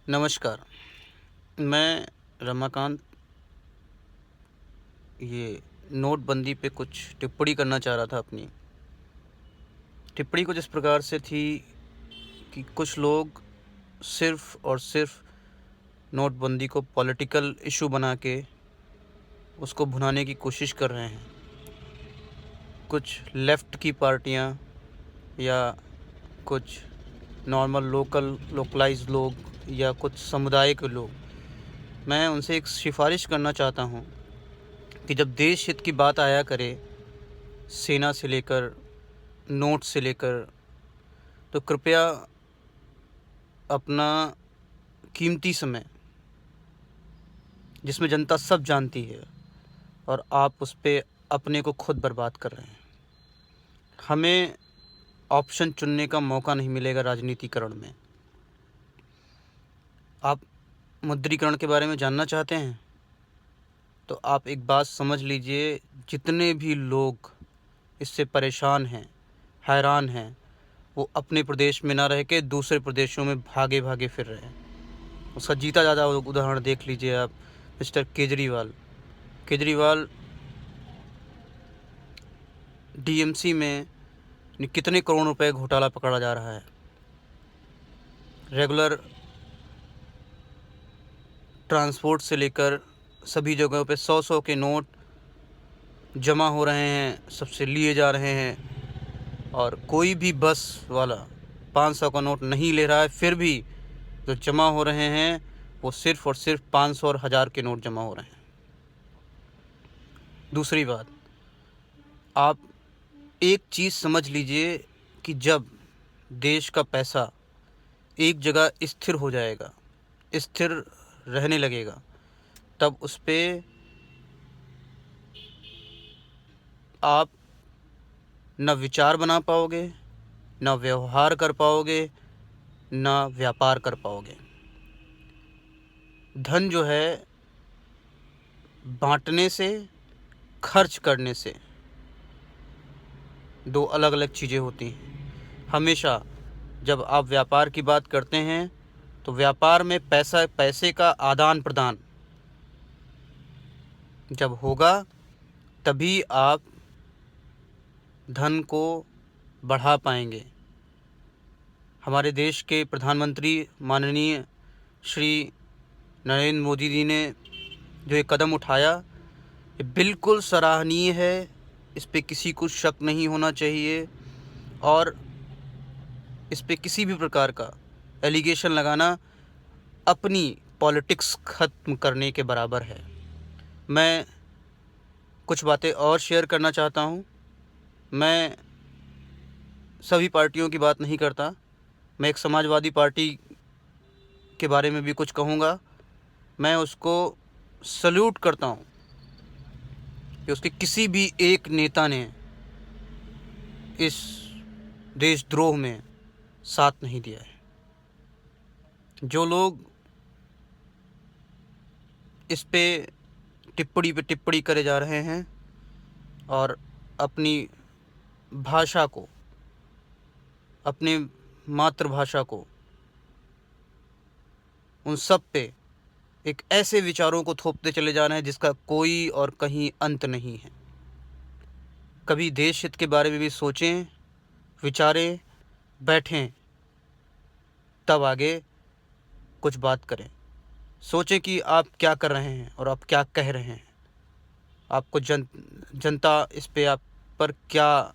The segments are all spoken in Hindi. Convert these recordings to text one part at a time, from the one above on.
नमस्कार। मैं रमाकांत ये नोटबंदी पे कुछ टिप्पणी करना चाह रहा था अपनी। टिप्पणी कुछ इस प्रकार से थी कि कुछ लोग सिर्फ़ और सिर्फ़ नोटबंदी को पॉलिटिकल इश्यू बना के उसको भुनाने की कोशिश कर रहे हैं। कुछ लेफ़्ट की पार्टियां या कुछ नॉर्मल लोकलाइज़ लोग या कुछ समुदाय के लोग, मैं उनसे एक सिफ़ारिश करना चाहता हूँ कि जब देश हित की बात आया करे, सेना से लेकर नोट से लेकर, तो कृपया अपना कीमती समय, जिसमें जनता सब जानती है और आप उस पे अपने को खुद बर्बाद कर रहे हैं। हमें ऑप्शन चुनने का मौका नहीं मिलेगा राजनीतिकरण में। आप मुद्रीकरण के बारे में जानना चाहते हैं तो आप एक बात समझ लीजिए, जितने भी लोग इससे परेशान हैं, हैरान हैं, वो अपने प्रदेश में ना रह के दूसरे प्रदेशों में भागे भागे फिर रहे हैं। उसका जीता जाता उदाहरण देख लीजिए आप, मिस्टर केजरीवाल डीएमसी में कितने करोड़ रुपए घोटाला पकड़ा जा रहा है। रेगुलर ट्रांसपोर्ट से लेकर सभी जगहों पे 100-100 के नोट जमा हो रहे हैं, सबसे लिए जा रहे हैं और कोई भी बस वाला 500 का नोट नहीं ले रहा है। फिर भी जो जमा हो रहे हैं वो सिर्फ़ और सिर्फ 500 और 1000 के नोट जमा हो रहे हैं। दूसरी बात, आप एक चीज़ समझ लीजिए कि जब देश का पैसा एक जगह स्थिर हो जाएगा, स्थिर रहने लगेगा, तब उस पे आप न विचार बना पाओगे, न व्यवहार कर पाओगे, न व्यापार कर पाओगे। धन जो है बांटने से, खर्च करने से दो अलग अलग चीज़ें होती हैं। हमेशा जब आप व्यापार की बात करते हैं तो व्यापार में पैसे का आदान प्रदान जब होगा तभी आप धन को बढ़ा पाएंगे। हमारे देश के प्रधानमंत्री माननीय श्री नरेंद्र मोदी जी ने जो एक कदम उठाया, ये बिल्कुल सराहनीय है। इस पे किसी को शक नहीं होना चाहिए और इस पे किसी भी प्रकार का एलिगेशन लगाना अपनी पॉलिटिक्स ख़त्म करने के बराबर है। मैं कुछ बातें और शेयर करना चाहता हूँ। मैं सभी पार्टियों की बात नहीं करता। मैं एक समाजवादी पार्टी के बारे में भी कुछ कहूँगा। मैं उसको सल्यूट करता हूँ कि उसके किसी भी एक नेता ने इस देशद्रोह में साथ नहीं दिया है। जो लोग इस पे टिप्पणी करे जा रहे हैं और अपनी भाषा को, अपने मातृभाषा को, उन सब पे एक ऐसे विचारों को थोपते चले जा रहे हैं जिसका कोई और कहीं अंत नहीं है। कभी देश हित के बारे में भी सोचें, विचारें, बैठें, तब आगे कुछ बात करें। सोचें कि आप क्या कर रहे हैं और आप क्या कह रहे हैं। आपको जनता इस पे आप पर क्या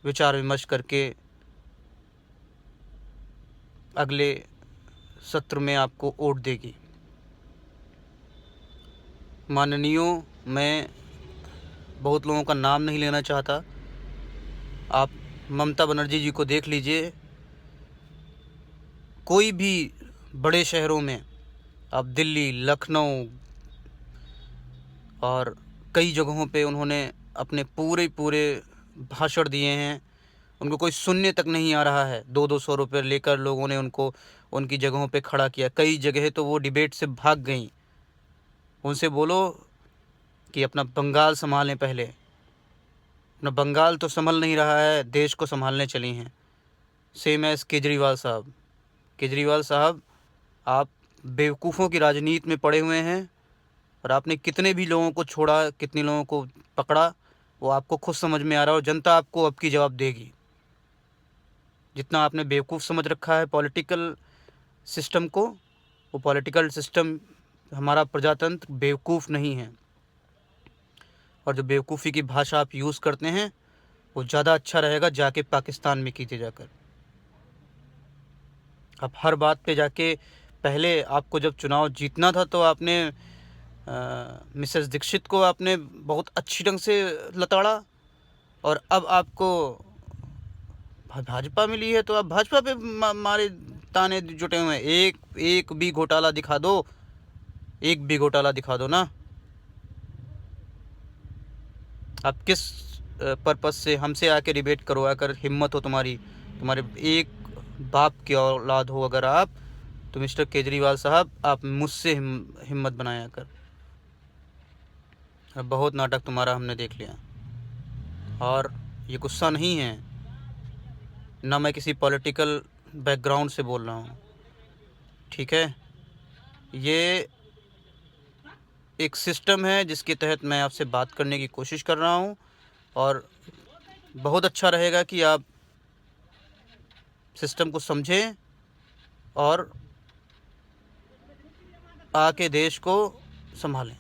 विचार विमर्श करके अगले सत्र में आपको वोट देगी। माननीयों, मैं बहुत लोगों का नाम नहीं लेना चाहता। आप ममता बनर्जी जी को देख लीजिए। कोई भी बड़े शहरों में, आप दिल्ली, लखनऊ और कई जगहों पे उन्होंने अपने पूरे भाषण दिए हैं। उनको कोई सुनने तक नहीं आ रहा है। 200 रुपये लेकर लोगों ने उनको उनकी जगहों पे खड़ा किया। कई जगह तो वो डिबेट से भाग गईं। उनसे बोलो कि अपना बंगाल संभालें। पहले अपना बंगाल तो संभल नहीं रहा है, देश को संभालने चली हैं। सेम एज केजरीवाल साहब। केजरीवाल साहब, आप बेवकूफ़ों की राजनीति में पड़े हुए हैं और आपने कितने भी लोगों को छोड़ा, कितने लोगों को पकड़ा, वो आपको खुद समझ में आ रहा है और जनता आपको अब की जवाब देगी। जितना आपने बेवकूफ़ समझ रखा है पॉलिटिकल सिस्टम को, वो पॉलिटिकल सिस्टम, हमारा प्रजातंत्र बेवकूफ़ नहीं है। और जो बेवकूफ़ी की भाषा आप यूज़ करते हैं वो ज़्यादा अच्छा रहेगा जाके पाकिस्तान में कीजिए जाकर। आप हर बात पे जाके, पहले आपको जब चुनाव जीतना था तो आपने मिसेस दीक्षित को आपने बहुत अच्छी ढंग से लताड़ा, और अब आपको भाजपा मिली है तो आप भाजपा पे मारे ताने जुटे हुए हैं। एक भी घोटाला दिखा दो, एक भी घोटाला दिखा दो ना। आप किस पर्पस से हमसे आके डिबेट करो? अगर हिम्मत हो तुम्हारी, तुम्हारे एक बाप की औलाद हो अगर आप, तो मिस्टर केजरीवाल साहब, आप मुझसे हिम्मत बनाया कर। अब बहुत नाटक तुम्हारा हमने देख लिया, और ये गुस्सा नहीं है ना, मैं किसी पॉलिटिकल बैकग्राउंड से बोल रहा हूँ, ठीक है? ये एक सिस्टम है जिसके तहत मैं आपसे बात करने की कोशिश कर रहा हूँ, और बहुत अच्छा रहेगा कि आप सिस्टम को समझें और आके देश को संभालें।